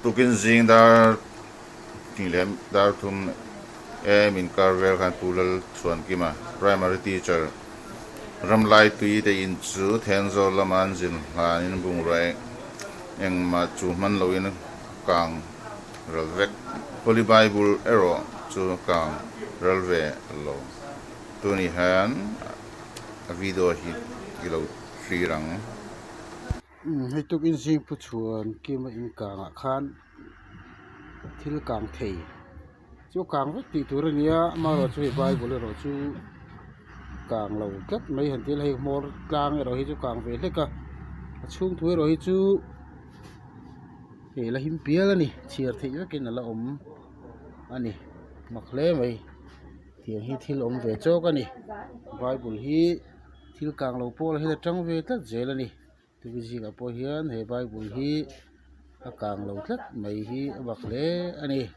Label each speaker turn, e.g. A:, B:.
A: tukin zing dar tinglem dar thum min karvel kan pulal chuan kima primary teacher ramlai tui te in chu thenzo laman jin hanin bung rai eng ma chu man loin kang relvek holy bible ero chu kang relve lo tuni han a video hi kilo rang
B: hay tục in sinh phụ chuan kim in càng khan thil càng thei chu càng vất ti tur ania mà rồi chu bai bol rồi chu càng lâu kết mấy hình til hay mor tlang rồi chu càng về hết cả chung tuổi rồi chu thì là him pia ni chiar thei cái là ani mặc lẽ mày thì hi thil về cho cái này bible hi thil càng lâu pol hi là trăng về tất dễ là ni tu gì cả po hiền he bible hi a càng lâu tất mày hi mặc lẽ ani